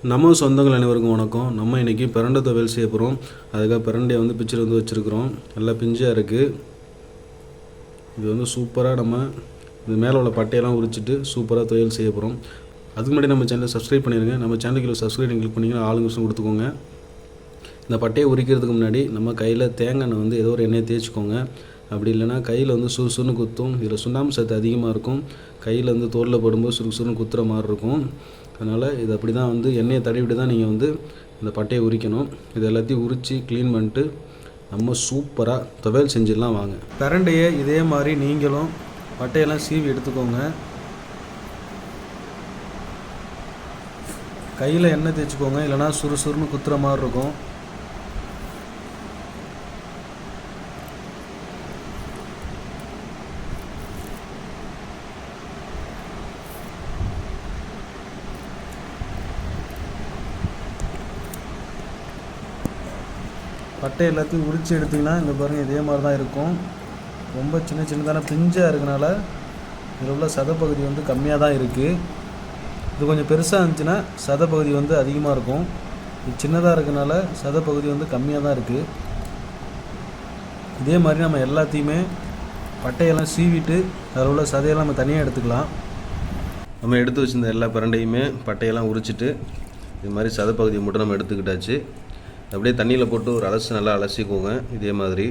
நம்ம சொந்தங்கள் அனைவருக்கும் வணக்கம். நம்ம இன்றைக்கி பிரண்டை துவையல் செய்ய போகிறோம். அதுக்காக பிரண்டையை பிச்சில் வச்சுருக்கிறோம். நல்லா பிஞ்சாக இருக்குது. இது சூப்பராக நம்ம இது மேலே உள்ள பட்டையெல்லாம் உரிச்சிட்டு சூப்பராக துவையல் செய்ய போகிறோம். அதுக்கு முன்னாடி நம்ம சேனலை சப்ஸ்கிரைப் பண்ணிடுங்க. நம்ம சேனலுக்கு சப்ஸ்கிரைப் கிளிக் பண்ணிங்கன்னா ஆளுங்க விஷயம் கொடுத்துக்கோங்க. இந்த பட்டையை உரிக்கிறதுக்கு முன்னாடி நம்ம கையில் தேங்காய் ஏதோ ஒரு எண்ணெயை தேய்ச்சிக்கோங்க. அப்படி இல்லைனா கையில் சுறுசுறுன்னு குத்தும். இதில் சுண்ணாம்பு சத்து அதிகமாக இருக்கும். கையில் தோலில் போடும்போது சுறுசுறுன்னு குத்துற மாதிரி இருக்கும். அதனால் இது அப்படி தான் எண்ணெயை தடவிட்டு தான் நீங்கள் இந்த பட்டையை உரிக்கணும். இது எல்லாத்தையும் உரித்து க்ளீன் பண்ணிட்டு நம்ம சூப்பராக துவையல் செஞ்சிடலாம் வாங்க. பிரண்டையை இதே மாதிரி நீங்களும் பட்டையெல்லாம் சீவி எடுத்துக்கோங்க. கையில் எண்ணெய் தேய்ச்சிக்கோங்க. இல்லைனா சுறுசுறுன்னு குத்துற மாதிரி இருக்கும். பட்டை எல்லாத்தையும் உரித்து எடுத்திங்கன்னா இந்த பாருங்கள் இதே மாதிரி தான் இருக்கும். ரொம்ப சின்னதான பிஞ்சாக இருக்கனால இதில் உள்ள சதப்பகுதி கம்மியாக தான் இருக்குது. இது கொஞ்சம் பெருசாக இருந்துச்சுன்னா சதப்பகுதி அதிகமாக இருக்கும். இது சின்னதாக இருக்கனால சதப்பகுதி கம்மியாக தான் இருக்குது. இதே மாதிரி நம்ம எல்லாத்தையுமே பட்டையெல்லாம் சீவிட்டு அதில் உள்ள சதையெல்லாம் நம்ம தனியாக எடுத்துக்கலாம். நம்ம எடுத்து வச்சுருந்த எல்லா பிரண்டையுமே பட்டையெல்லாம் உரிச்சிட்டு இது மாதிரி சதப்பகுதியை மட்டும் நம்ம எடுத்துக்கிட்டாச்சு. அப்படியே தண்ணியில் போட்டு ஒரு நல்லா அலசிக்கோங்க. இதே மாதிரி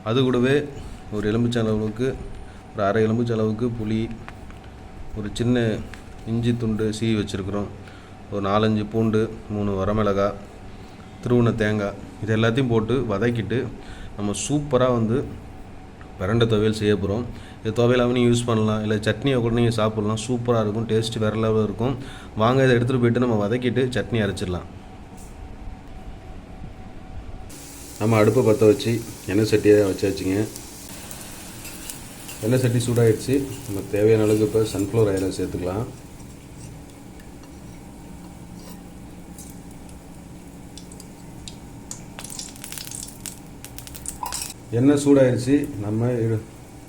அது கூடவே ஒரு எலுமிச்சை அளவுக்கு ஒரு அரை எலுமிச்சை அளவுக்கு புளி, ஒரு சின்ன இஞ்சி துண்டு சீவி வச்சுருக்குறோம், ஒரு 4-5 பூண்டு, 3 வரமிளகாய், துருவின தேங்காய், இது எல்லாத்தையும் போட்டு வதக்கிட்டு நம்ம சூப்பராக பிரண்டை துவையல் செய்ய போகிறோம். இது துவையலாகவும் நீங்கள் யூஸ் பண்ணலாம், இல்லை சட்னியை கூட நீங்கள் சாப்பிட்லாம். சூப்பராக இருக்கும். டேஸ்ட்டு வேறு லெவலில் இருக்கும். வாங்க இதை எடுத்துகிட்டு போய்ட்டு நம்ம வதக்கிட்டு சட்னி அரைச்சிடலாம். நம்ம அடுப்பை பற்ற வச்சு எண்ணெய் சட்டியை வச்சாச்சுங்க. எண்ணெய் சட்டி சூடாகிடுச்சு. நம்ம தேவையான அளவுக்கு இப்போ சன்ஃப்ளவர் ஆயிலை சேர்த்துக்கலாம். எண்ணெய் சூடாகிடுச்சு. நம்ம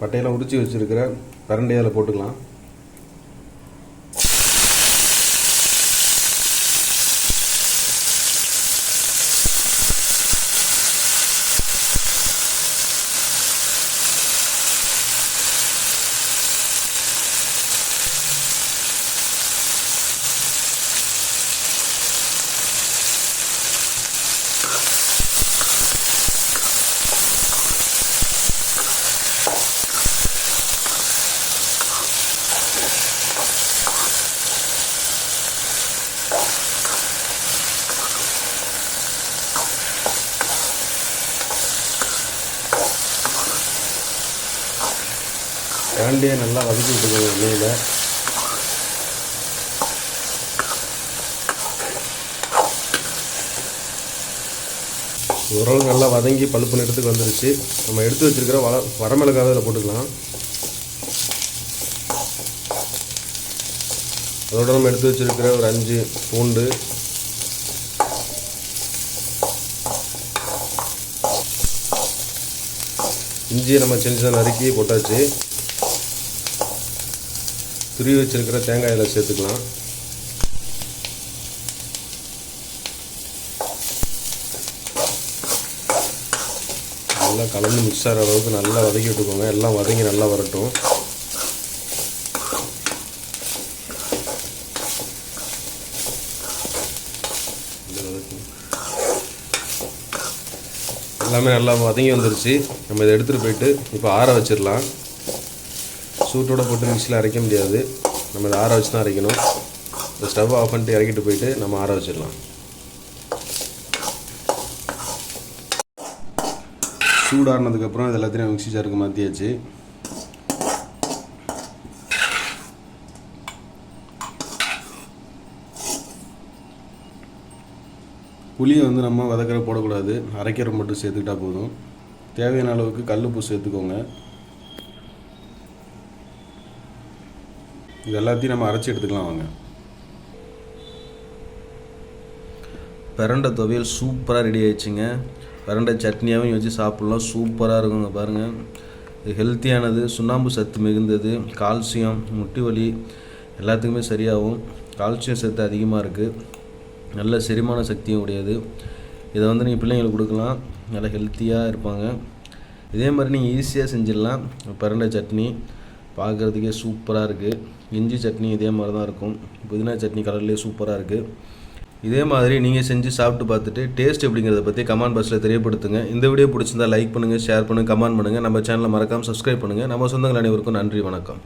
பட்டையெல்லாம் உரிச்சி வச்சுருக்கிற பிரண்டையால் போட்டுக்கலாம். பிரண்டையை நல்லா வதக்கி விட்டுக்கோங்க எண்ணெயில். ஓரளவு நல்லா வதங்கி பழுப்பு நிறத்துக்கு வந்துருச்சு. நம்ம எடுத்து வச்சுருக்கிற வரமிளகாவை அதில் போட்டுக்கலாம். அதோட நம்ம எடுத்து வச்சுருக்கிற ஒரு 5 பூண்டு, இஞ்சியை நம்ம சின்னதாக நறுக்கி போட்டாச்சு. துருவி வச்சுருக்கிற தேங்காயில் சேர்த்துக்கலாம். நல்லா கலந்து மிக்ஸ் ஆகிற அளவுக்கு நல்லா வதக்கி விட்டுக்கோங்க. எல்லாம் வதங்கி நல்லா வரட்டும். எல்லாமே நல்லா வதங்கி வந்துருச்சு. நம்ம இதை எடுத்துகிட்டு போயிட்டு இப்போ ஆற வச்சிடலாம். சூட்டோட போட்டு மிக்ஸியில் அரைக்க முடியாது. நம்ம இதை ஆற வச்சு தான் அரைக்கணும். இந்த ஸ்டவ் ஆஃப் பண்ணிட்டு இறக்கிட்டு போயிட்டு நம்ம ஆற வச்சிடலாம். சூடாறினதுக்கப்புறம் இது எல்லாத்தையும் மிக்ஸி ஜாருக்கு மாற்றியாச்சு. புளியை நம்ம வதக்கிற போடக்கூடாது, அரைக்கிற மட்டும் சேர்த்துக்கிட்டா போதும். தேவையான அளவுக்கு கல்லுப்பு சேர்த்துக்கோங்க. இது எல்லாத்தையும் நம்ம அரைச்சி எடுத்துக்கலாம் வாங்க. பிரண்டை துவையல் சூப்பராக ரெடி ஆயிடுச்சுங்க. பிரண்டை சட்னியாகவும் வச்சு சாப்பிட்லாம். சூப்பராக இருக்குங்க பாருங்கள். இது ஹெல்த்தியானது, சுண்ணாம்பு சத்து மிகுந்தது, கால்சியம், முட்டி வலி எல்லாத்துக்குமே சரியாகும். கால்சியம் சத்து அதிகமாக இருக்குது, நல்ல செரிமான சக்தியும் உடையது. இதை வந்து நீங்கள் பிள்ளைங்களுக்கு கொடுக்கலாம், நல்லா ஹெல்த்தியாக இருப்பாங்க. இதே மாதிரி நீங்கள் ஈஸியாக செஞ்சிடலாம். பிரண்டை சட்னி பார்க்குறதுக்கே சூப்பராக இருக்குது. இஞ்சி சட்னி இதே மாதிரி தான் இருக்கும். புதினா சட்னி கலர்லேயே சூப்பராக இருக்குது. இதே மாதிரி நீங்கள் செஞ்சு சாப்பிட்டு பார்த்துட்டு டேஸ்ட் எப்படிங்கிறத பற்றி கமெண்ட் பாக்ஸில் தெரியப்படுத்துங்க. இந்த வீடியோ பிடிச்சிருந்தால் லைக் பண்ணுங்கள், ஷேர் பண்ணுங்கள், கமெண்ட் பண்ணுங்கள். நம்ம சேனலை மறக்காமல் சப்ஸ்கிரைப் பண்ணுங்கள். நம்ம சொந்தங்கள் அனைவருக்கும் நன்றி, வணக்கம்.